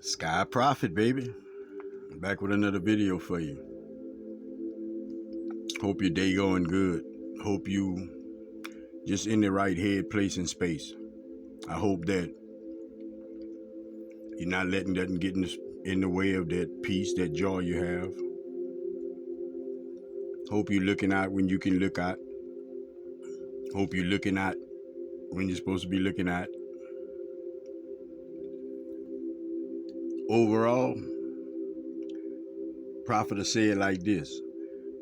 Sky Prophet, baby. Back with another video for you. Hope your day going good. Hope you just in the right head, place, and space. I hope that you're not letting that get in the way of that peace, that joy you have. Hope you're looking out when you can look out. Hope you're looking out when you're supposed to be looking at. Overall, Prophet will say it like this.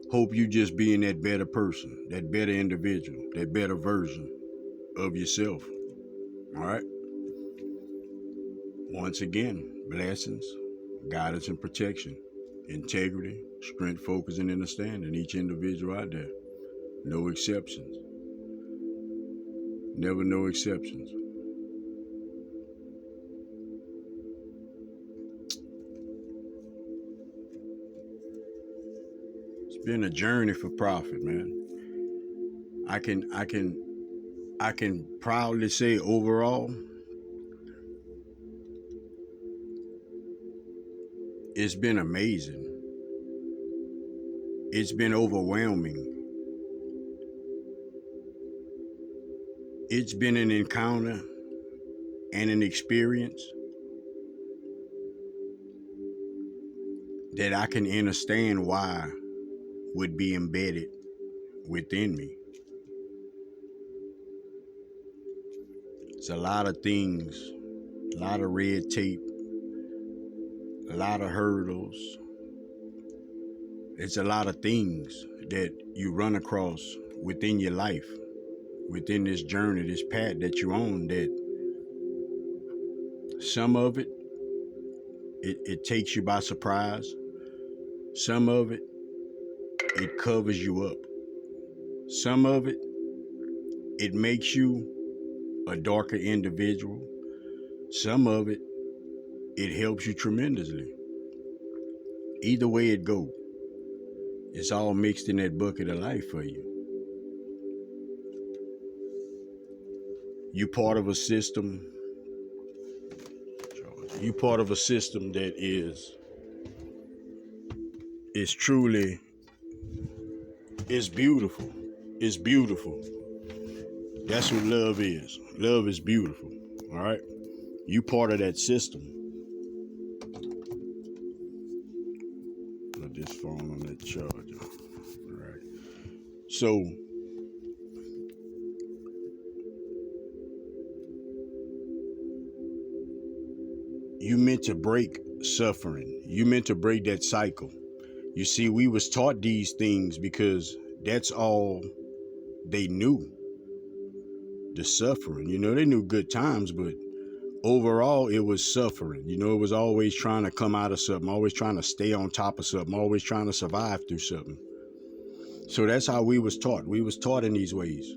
Hope you just being that better person, that better individual, that better version of yourself. All right? Once again, blessings, guidance and protection, integrity, strength, focus, and understanding. Each individual out there. No exceptions. Never no exceptions. It's been a journey for Prophet, man. I can proudly say overall, it's been amazing. It's been overwhelming. It's been an encounter and an experience that I can understand why would be embedded within me. It's a lot of things, a lot of red tape, a lot of hurdles. It's a lot of things that you run across within your life, within this journey, this path that you're on, that some of it, it takes you by surprise. Some of it, it covers you up. Some of it, it makes you a darker individual. Some of it, it helps you tremendously. Either way it go, it's all mixed in that bucket of life for you. You part of a system. You part of a system that is truly, it's beautiful. It's beautiful. That's what love is. Love is beautiful. All right. You part of that system. Put this phone on that charger. All right. So you meant to break suffering. You meant to break that cycle. You see, we was taught these things because that's all they knew. The suffering. They knew good times, but overall it was suffering. It was always trying to come out of something, always trying to stay on top of something, always trying to survive through something. So that's how we was taught. We was taught in these ways.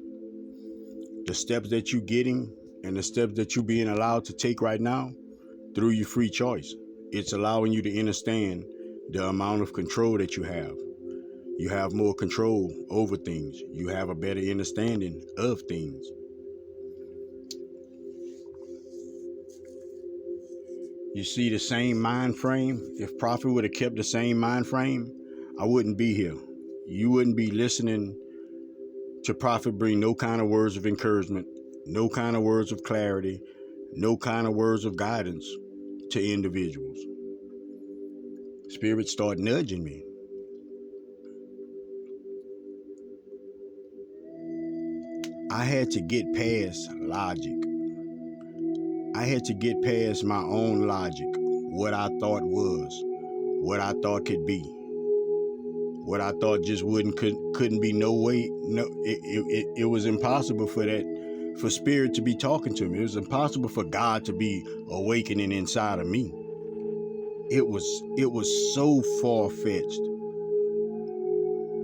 The steps that you getting and the steps that you being allowed to take right now through your free choice, it's allowing you to understand the amount of control that you have. You have more control over things. You have a better understanding of things. You see the same mind frame. If Prophet would have kept the same mind frame, I wouldn't be here. You wouldn't be listening to Prophet bring no kind of words of encouragement, no kind of words of clarity, no kind of words of guidance to individuals. Spirit started nudging me. I had to get past logic. I had to get past my own logic, what I thought was, what I thought could be, what I thought just couldn't be no way. No, it was impossible for Spirit to be talking to me. It was impossible for God to be awakening inside of me. It was so far-fetched.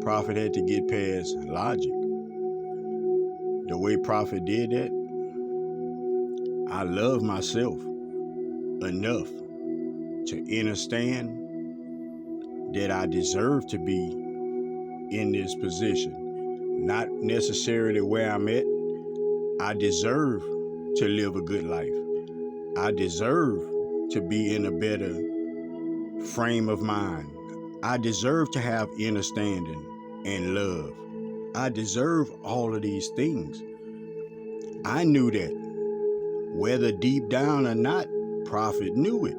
Prophet had to get past logic. The way Prophet did that, I love myself enough to understand that I deserve to be in this position. Not necessarily where I'm at. I deserve to live a good life. I deserve to be in a better frame of mind. I deserve to have understanding and love. I deserve all of these things. I knew that. Whether deep down or not, Prophet knew it.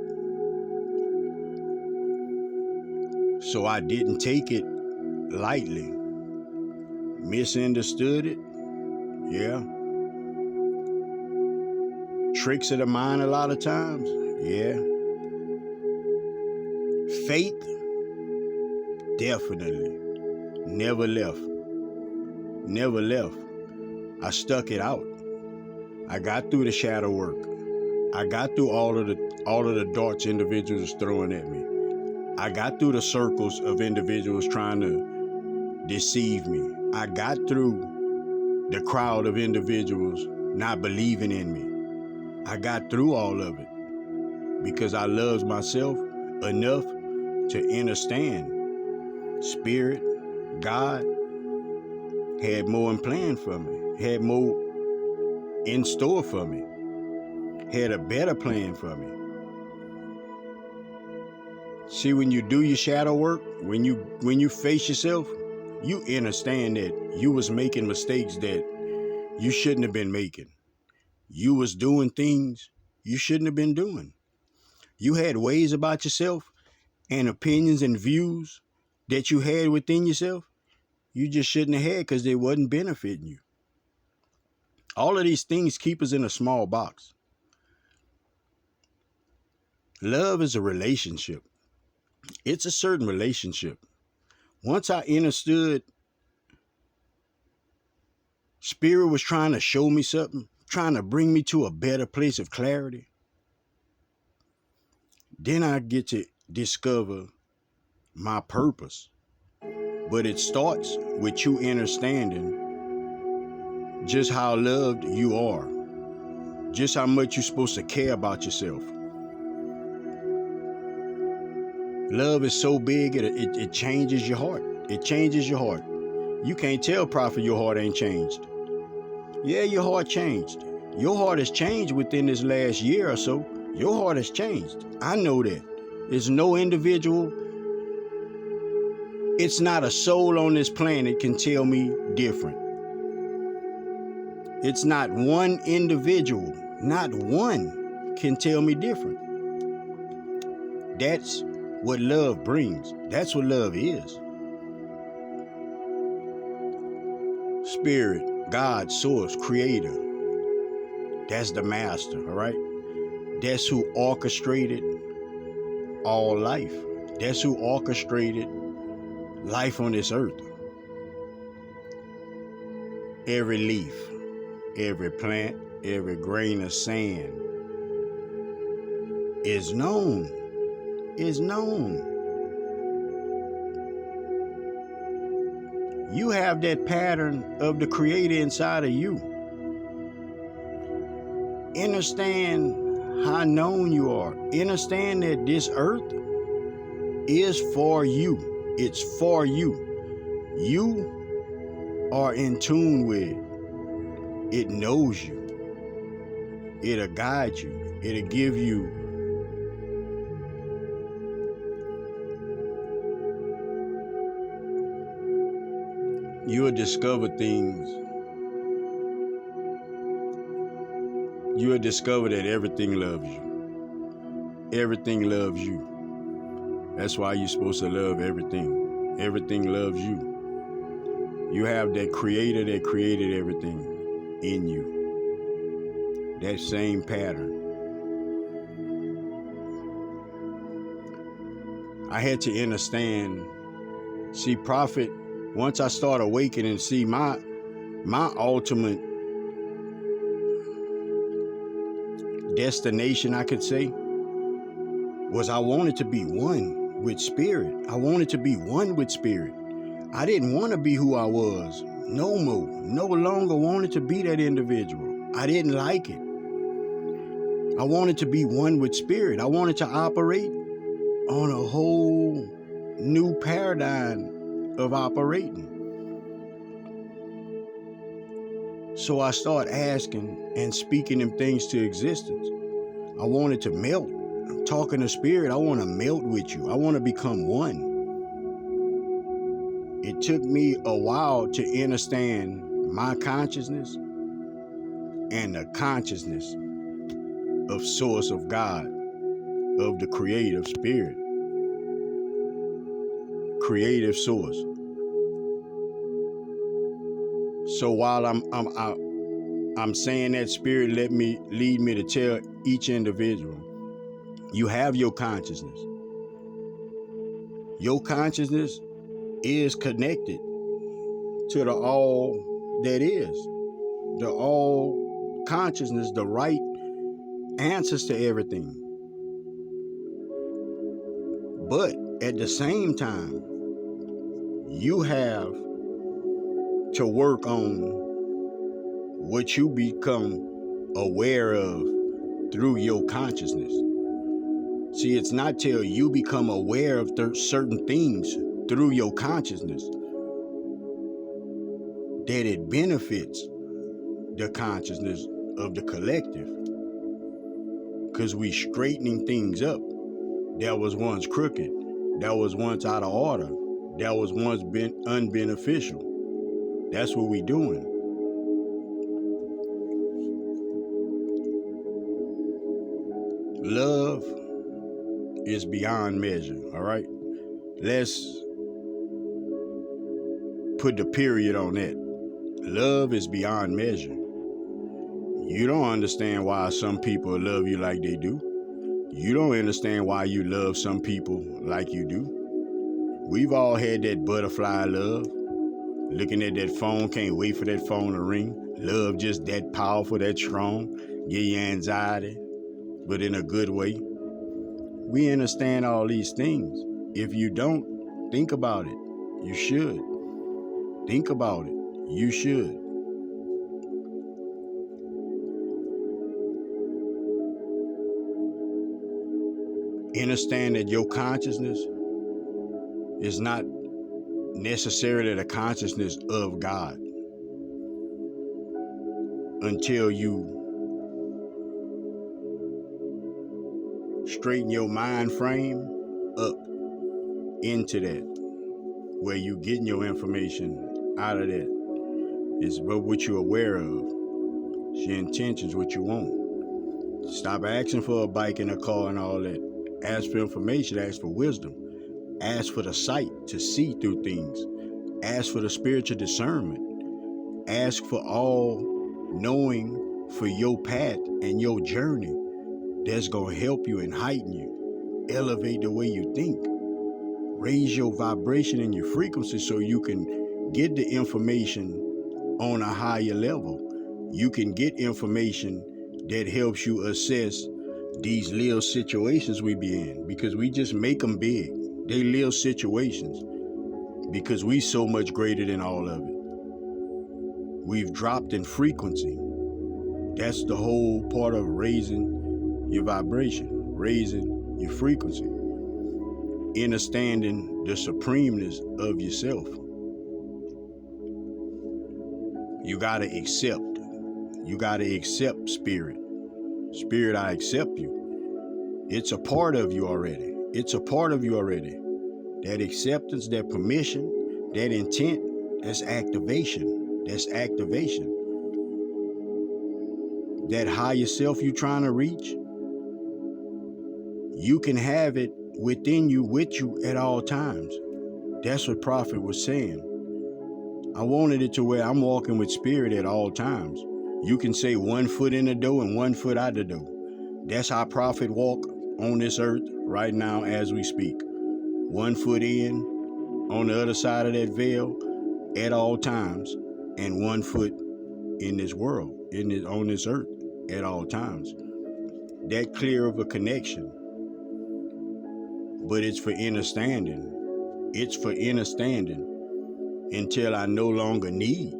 So I didn't take it lightly. Misunderstood it. Yeah. Tricks of the mind a lot of times. Yeah. Faith, definitely. Never left. Never left. I stuck it out. I got through the shadow work. I got through all of the darts individuals was throwing at me. I got through the circles of individuals trying to deceive me. I got through the crowd of individuals not believing in me. I got through all of it because I loved myself enough to understand Spirit, God had more in plan for me, had more in store for me, had a better plan for me. See, when you do your shadow work, when you face yourself, you understand that you was making mistakes that you shouldn't have been making. You was doing things you shouldn't have been doing. You had ways about yourself and opinions and views that you had within yourself you just shouldn't have had because they wasn't benefiting you. All of these things keep us in a small box. Love is a relationship. It's a certain relationship. Once I understood Spirit was trying to show me something, trying to bring me to a better place of clarity, then I get to discover my purpose. But it starts with you understanding just how loved you are, just how much you're supposed to care about yourself. Love is so big, it changes your heart. It changes your heart. You can't tell Prophet your heart ain't changed. Yeah, your heart changed. Your heart has changed within this last year or so. Your heart has changed. I know that. There's no individual. It's not a soul on this planet can tell me different. It's not one individual, not one can tell me different. That's what love brings. That's what love is. Spirit, God, source, creator. That's the master, all right? That's who orchestrated all life. That's who orchestrated life on this earth. Every leaf, every plant, every grain of sand is known. Is known. You have that pattern of the Creator inside of you. Understand how known you are. Understand that this earth is for you. It's for you. You are in tune with it. It knows you. It'll guide you. It'll give you you'll discover things. You'll discover that everything loves you. Everything loves you. That's why you're supposed to love everything. Everything loves you. You have that Creator that created everything in you. That same pattern. I had to understand. See, Prophet, once I start awakening, see my ultimate destination, I could say, was I wanted to be one with Spirit. I wanted to be one with Spirit. I didn't want to be who I was. No more. No longer wanted to be that individual. I didn't like it. I wanted to be one with Spirit. I wanted to operate on a whole new paradigm of operating. So I start asking and speaking them things to existence. I wanted to melt. I'm talking to spirit. I want to melt with you. I want to become one. It took me a while to understand my consciousness and the consciousness of source of God, of the creative spirit, creative source. So while I'm saying that, spirit lead me to tell each individual, you have your consciousness. Your consciousness is connected to the all that is, the all consciousness, the right answers to everything. But at the same time, you have to work on what you become aware of through your consciousness. See, it's not till you become aware of certain things through your consciousness that it benefits the consciousness of the collective. Because we straightening things up that was once crooked, that was once out of order, that was once been unbeneficial. That's what we doing. Love is beyond measure, all right? Let's put the period on that. Love is beyond measure. You don't understand why some people love you like they do. You don't understand why you love some people like you do. We've all had that butterfly love. Looking at that phone, can't wait for that phone to ring. Love just that powerful, that strong. Give you anxiety, but in a good way. We understand all these things. If you don't, think about it. You should. Think about it. You should. Understand that your consciousness is not necessarily the consciousness of God until you straighten your mind frame up into that, where you getting your information out of that. It's about what you're aware of. It's your intentions, what you want. Stop asking for a bike and a car and all that. Ask for information, ask for wisdom. Ask for the sight to see through things. Ask for the spiritual discernment. Ask for all knowing for your path and your journey that's going to help you and heighten you. Elevate the way you think. Raise your vibration and your frequency so you can get the information on a higher level. You can get information that helps you assess these little situations we be in, because we just make them big. They little situations because we so much greater than all of it. We've dropped in frequency. That's the whole part of raising your vibration, raising your frequency, understanding the supremeness of yourself. You gotta accept. You gotta accept spirit. Spirit, I accept you. It's a part of you already. It's a part of you already. That acceptance, that permission, that intent, that's activation. That's activation. That higher self you're trying to reach, you can have it within you, with you at all times. That's what Prophet was saying. I wanted it to where I'm walking with spirit at all times. You can say 1 foot in the door and 1 foot out the door. That's how Prophet walk on this earth right now as we speak. 1 foot in, on the other side of that veil at all times, and 1 foot in this world, on this earth at all times. That clear of a connection. But it's for understanding. It's for understanding until I no longer need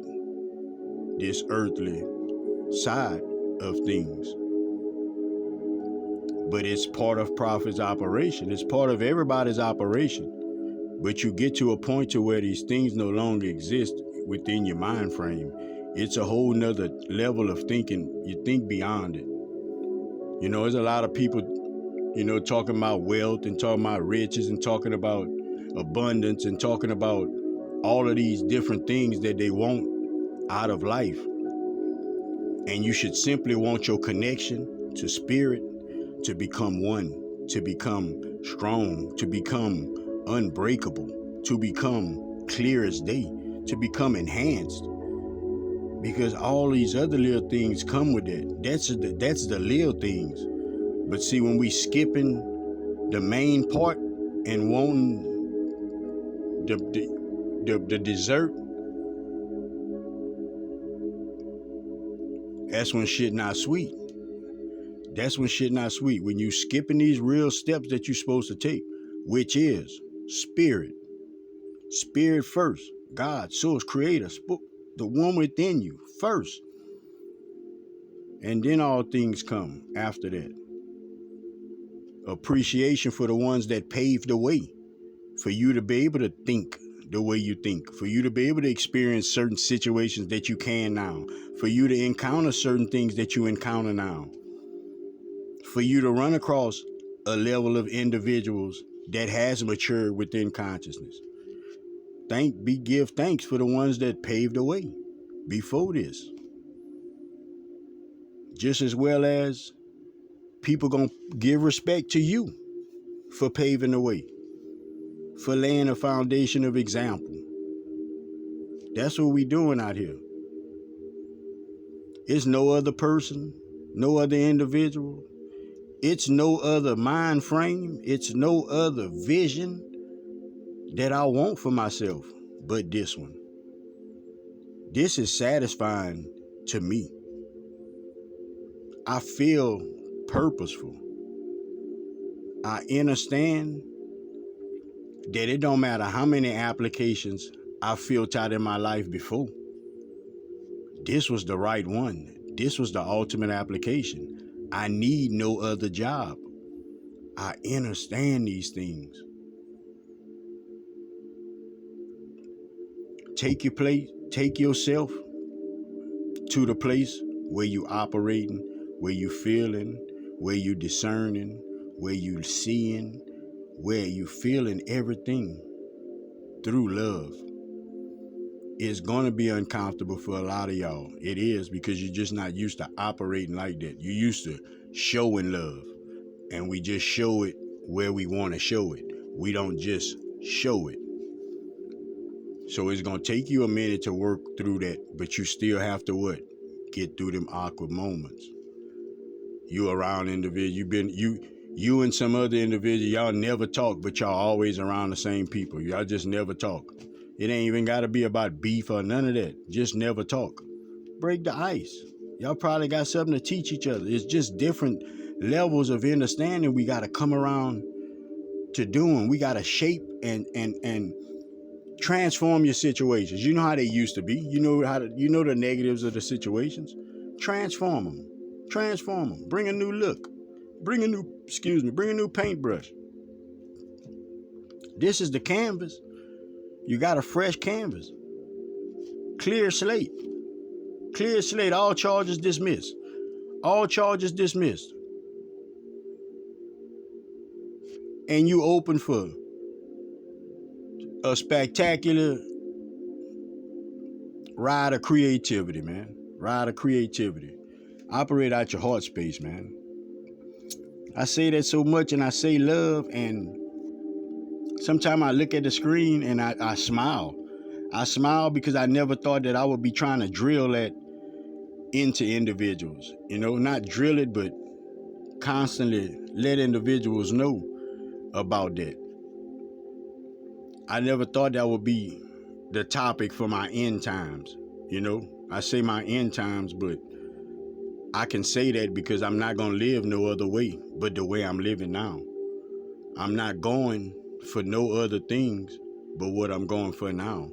this earthly side of things. But it's part of Prophet's operation. It's part of everybody's operation. But you get to a point to where these things no longer exist within your mind frame. It's a whole nother level of thinking. You think beyond it. You know, there's a lot of people, talking about wealth and talking about riches and talking about abundance and talking about all of these different things that they want out of life. And you should simply want your connection to spirit to become one, to become strong, to become unbreakable, to become clear as day, to become enhanced. Because all these other little things come with that. That's the little things. But see, when we skipping the main part and wanting the dessert, that's when shit not sweet. That's when shit not sweet. When you skipping these real steps that you're supposed to take, which is spirit. Spirit first. God, source, creator, the one within you first. And then all things come after that. Appreciation for the ones that paved the way for you to be able to think the way you think, for you to be able to experience certain situations that you can now, for you to encounter certain things that you encounter now, for you to run across a level of individuals that has matured within consciousness. Give thanks for the ones that paved the way before this. Just as well as people gonna give respect to you for paving the way, for laying a foundation of example. That's what we doing out here. It's no other person, no other individual. It's no other mind frame. It's no other vision that I want for myself but this one. This is satisfying to me. I feel purposeful. I understand that it don't matter how many applications I filled out in my life before. This was the right one. This was the ultimate application. I need no other job. I understand these things. Take yourself to the place where you operating, where you feeling, where you discerning, where you seeing, where you feeling everything through love. It's gonna be uncomfortable for a lot of y'all. It is, because you're just not used to operating like that. You're used to showing love, and we just show it where we want to show it. We don't just show it. So it's gonna take you a minute to work through that, but you still have to what? Get through them awkward moments. You around individuals, you and some other individual, y'all never talk, but y'all always around the same people. Y'all just never talk. It ain't even gotta be about beef or none of that. Just never talk. Break the ice. Y'all probably got something to teach each other. It's just different levels of understanding we gotta come around to doing. We gotta shape and transform your situations. You know how they used to be. You know the negatives of the situations. Transform them. Bring a new look. Bring a new paintbrush. This is the canvas. You got a fresh canvas. Clear slate. All charges dismissed. And you open for a spectacular ride of creativity, man. Operate out your heart space, man. I say that so much, and I say love, and sometimes I look at the screen and I smile. I smile because I never thought that I would be trying to drill that into individuals. Not drill it, but constantly let individuals know about that. I never thought that would be the topic for my end times. I say my end times, but I can say that because I'm not going to live no other way but the way I'm living now. I'm not going for no other things but what I'm going for now.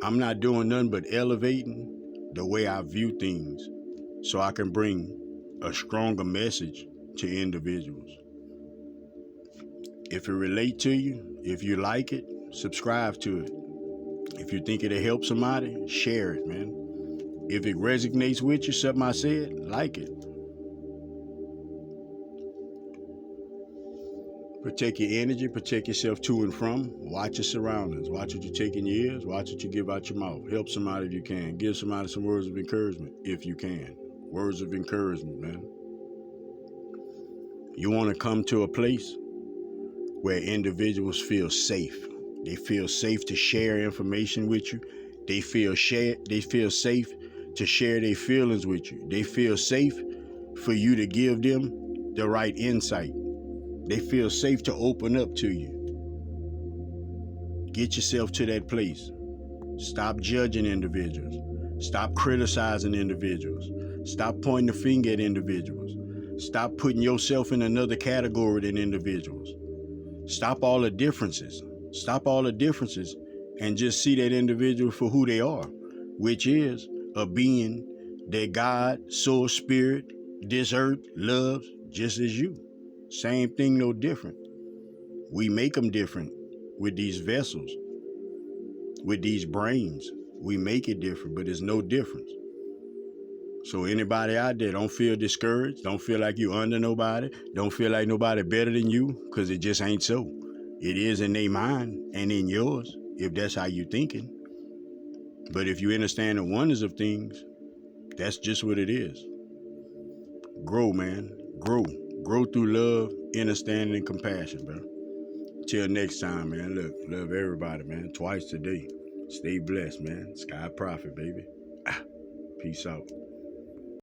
I'm not doing nothing but elevating the way I view things so I can bring a stronger message to individuals. If it relates to you, if you like it, subscribe to it. If you think it'll help somebody, share it, man. If it resonates with you, something I said, like it. Protect your energy, protect yourself to and from. Watch your surroundings. Watch what you take in your ears. Watch what you give out your mouth. Help somebody if you can. Give somebody some words of encouragement if you can. Words of encouragement, man. You want to come to a place where individuals feel safe. They feel safe to share information with you. They feel safe to share their feelings with you. They feel safe for you to give them the right insight. They feel safe to open up to you. Get yourself to that place. Stop judging individuals. Stop criticizing individuals. Stop pointing the finger at individuals. Stop putting yourself in another category than individuals. Stop all the differences. Stop all the differences and just see that individual for who they are, which is a being that God, soul, spirit, this earth loves just as you. Same thing, no different. We make them different with these vessels, with these brains. We make it different, but there's no difference. So anybody out there, don't feel discouraged. Don't feel like you under nobody. Don't feel like nobody better than you, because it just ain't so. It is in their mind and in yours, if that's how you thinking. But if you understand the wonders of things, that's just what it is. Grow, man. Grow. Grow through love, understanding, and compassion, bro. Till next time, man. Look, love everybody, man. Twice today. Stay blessed, man. Sky Prophet, baby. Peace out.